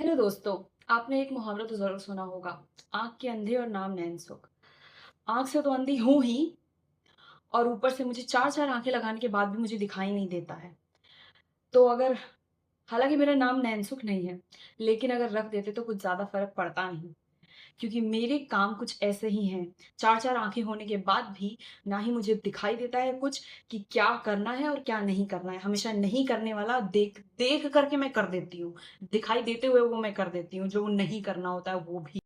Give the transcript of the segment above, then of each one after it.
Hello दोस्तों। आपने एक मुहावरा तो ज़रूर सुना होगा, आँख के अंधे और नाम नैन सुख। आँख से तो अंधी हूँ ही और ऊपर से मुझे 4-4 आँखें लगाने के बाद भी मुझे दिखाई नहीं देता है। तो अगर हालाँकि मेरा नाम नैनसुख नहीं है, लेकिन अगर रख देते तो कुछ ज़्यादा फ़र्क पड़ता नहीं। क्योंकि मेरे काम कुछ ऐसे ही हैं, 4-4 आँखें होने के बाद भी ना ही मुझे दिखाई देता है कुछ कि क्या करना है और क्या नहीं करना है। हमेशा नहीं करने वाला देख देख कर के मैं कर देती हूँ, दिखाई देते हुए वो मैं कर देती हूँ, जो नहीं करना होता है वो भी।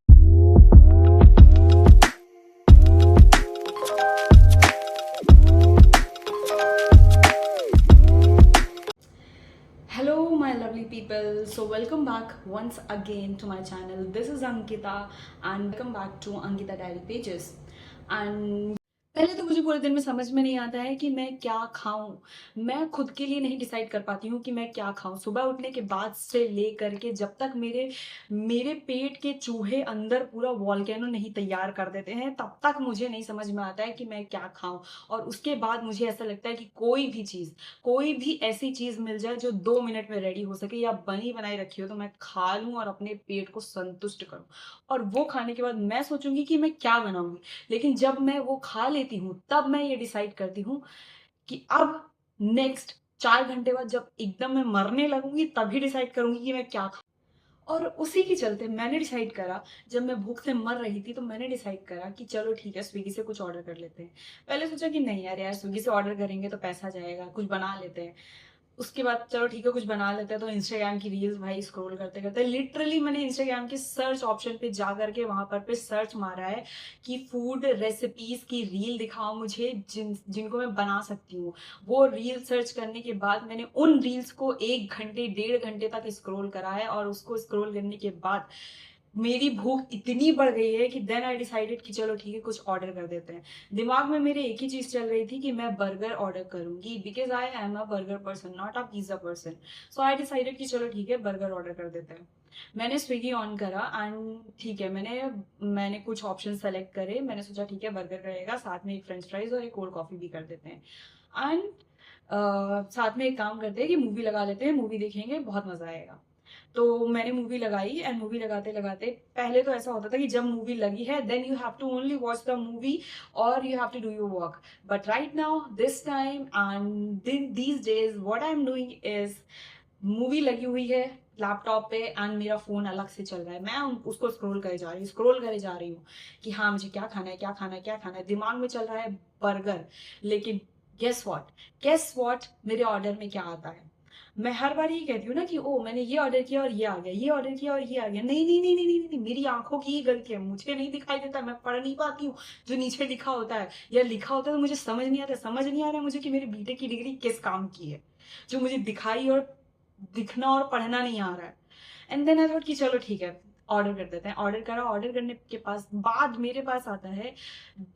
Hello, my lovely people. So, welcome back once again to my channel. This is Ankita, and welcome back to Ankita Diary Pages. And पहले तो मुझे पूरे दिन में समझ में नहीं आता है कि मैं क्या खाऊँ? मैं खुद के लिए नहीं डिसाइड कर पाती हूँ कि मैं क्या खाऊँ? सुबह उठने के बाद से लेकर के जब तक मेरे मेरे पेट के चूहे अंदर पूरा वोल्केनो नहीं तैयार कर देते हैं, तब तक मुझे नहीं समझ में आता है कि मैं क्या खाऊँ? और उसके बाद मुझे ऐसा लगता है कि कोई भी ऐसी चीज़ मिल जाए जो 2 मिनट में रेडी हो सके या बनी-बनाई रखी हो तो मैं खा लूँ और अपने पेट को संतुष्ट करूँ। और वो खाने के बाद मैं सोचूँगी कि मैं क्या बनाऊँगी? लेकिन जब मैं वो खा लेती हूँ, तब मैं ये डिसाइड करती हूँ कि अब नेक्स्ट 4 घंटे बाद जब एकदम मैं मरने लगूँगी तभी डिसाइड करूँगी कि मैं क्या खाऊँ। और उसी के चलते मैंने डिसाइड करा, जब मैं भूख से मर रही थी तो मैंने डिसाइड करा कि चलो ठीक है, स्विगी से कुछ ऑर्डर कर लेते हैं। पहले सोचा कि नहीं यार स्विगी से ऑर्डर करेंगे तो पैसा जाएगा, कुछ बना लेते हैं। उसके बाद चलो ठीक है कुछ बना लेते हैं, तो इंस्टाग्राम की रील्स भाई स्क्रॉल करते-करते लिटरली मैंने इंस्टाग्राम के सर्च ऑप्शन पे जा कर के वहाँ पर पे सर्च मारा है कि फूड रेसिपीज़ की रील दिखाओ मुझे जिनको मैं बना सकती हूँ। वो रील सर्च करने के बाद मैंने उन रील्स को 1 घंटे, डेढ़ घंटे तक स्क्रॉल करा है और उसको स्क्रॉल करने के बाद मेरी भूख इतनी बढ़ गई है कि देन आई डिसाइडेड कि चलो ठीक है कुछ ऑर्डर कर देते हैं। दिमाग में मेरे एक ही चीज़ चल रही थी कि मैं बर्गर ऑर्डर करूँगी because I am a burger person not a pizza person. So I decided कि चलो ठीक है बर्गर ऑर्डर कर देते हैं। मैंने स्विगी ऑन करा एंड ठीक है मैंने कुछ ऑप्शन सेलेक्ट करे। मैंने सोचा ठीक है बर्गर रहेगा, साथ में एक फ्रेंच फ्राइज़ और एक कोल्ड कॉफ़ी भी कर देते हैं। एंड साथ में एक काम करते हैं कि मूवी लगा लेते हैं, मूवी देखेंगे बहुत मज़ा आएगा। तो मैंने मूवी लगाई एंड मूवी लगाते-लगाते पहले तो ऐसा होता था कि जब मूवी लगी है then you have to only watch the movie और you have to do your work. But right now this time and these days what I am doing is movie लगी हुई है लैपटॉप पे एंड मेरा phone अलग से चल रहा है। मैं उसको स्क्रॉल करे जा रही हूँ कि हाँ, मुझे क्या खाना है, क्या खाना है, क्या खाना है? दिमाग में चल रहा है बर्गर, लेकिन गेस व्हाट मेरे ऑर्डर में क्या आता है? मैं हर बार ये कहती हूँ ना कि ओह! मैंने ये ऑर्डर किया और ये आ गया, ये ऑर्डर किया और ये आ गया। नहीं, नहीं, नहीं, नहीं, नहीं, नहीं, मेरी आँखों की ही गलती है। मुझे नहीं दिखाई देता, मैं पढ़ नहीं पाती हूँ जो नीचे लिखा होता है या लिखा होता है तो मुझे समझ नहीं आ रहा है मुझे कि मेरी बीटेक की डिग्री किस काम की है। जो मुझे दिखाई और दिखना और पढ़ना नहीं आ रहा है। एंड देन आई थॉट कि चलो ठीक है, ऑर्डर कर देते हैं। ऑर्डर करा, ऑर्डर करने के पास बाद मेरे पास आता है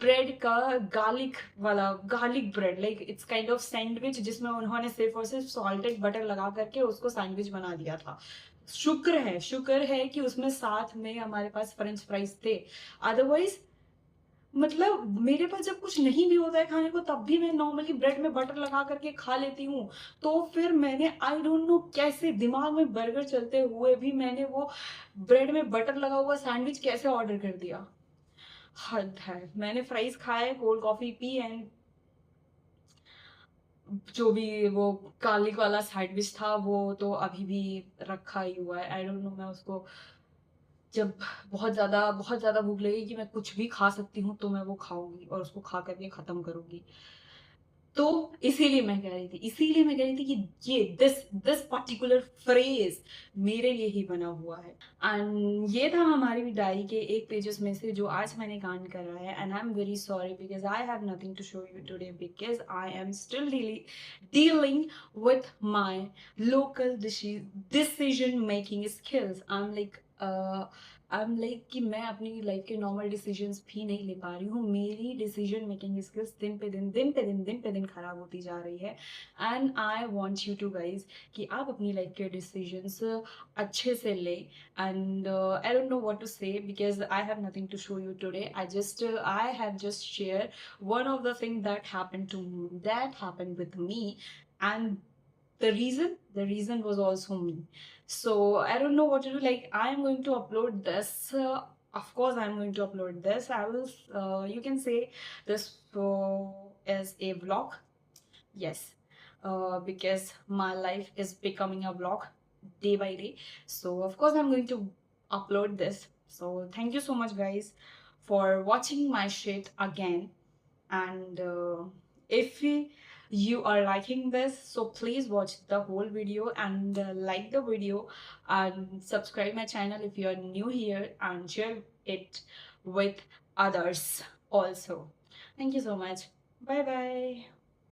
ब्रेड का garlic bread like it's kind of sandwich जिसमें उन्होंने सिर्फ़ और सिर्फ़ सॉल्टेड बटर लगा कर के उसको सैंडविच बना दिया था। शुक्र है कि उसमें साथ में हमारे पास फ्रेंच फ्राइज़ थे। अदरवाइज़ मतलब मेरे पास जब कुछ नहीं भी होता है खाने को तब भी मैं नॉर्मली ब्रेड में बटर लगा करके खा लेती हूँ। तो फिर मैंने आई डोंट नो कैसे दिमाग में बर्गर चलते हुए भी मैंने वो ब्रेड में बटर लगा हुआ सैंडविच कैसे ऑर्डर कर दिया। हद है। मैंने फ्राइज़ खाए, कोल्ड कॉफ़ी पी एंड जो भी वो गार्लिक वाला सैंडविच था वो तो अभी भी रखा ही हुआ है। आई डोंट नो मैं उसको जब बहुत ज़्यादा भूख लगेगी कि मैं कुछ भी खा सकती हूँ, तो मैं वो खाऊँगी और उसको खा कर के ख़त्म करूँगी। तो इसीलिए मैं कह रही थी कि ये दिस पर्टिकुलर फ्रेज़ मेरे लिए ही बना हुआ है। एंड ये था हमारी डायरी के एक पेजेस में से जो आज मैंने कांड करा है and I am very sorry because I have nothing to show you today because I am still dealing with my local decision making skills. I am like कि मैं अपनी लाइफ के नॉर्मल डिसीजंस भी नहीं ले पा रही हूँ। मेरी डिसीजन मेकिंग स्किल्स दिन पे दिन खराब होती जा रही है and I want you to guys कि आप अपनी लाइफ के डिसीजंस अच्छे से ले and I don't know what to say because I have nothing to show you today I have just share one of the thing that happened with me and the reason was also me. So I don't know what to do. Like, I'm going to upload this. Of course, I'm going to upload this. I will, you can say this as a vlog. Yes, because my life is becoming a vlog day by day. So of course I'm going to upload this. So thank you so much, guys, for watching my shit again. And if you are liking this, so please watch the whole video and like the video and subscribe my channel if you are new here, and share it with others also. Thank you so much. Bye bye.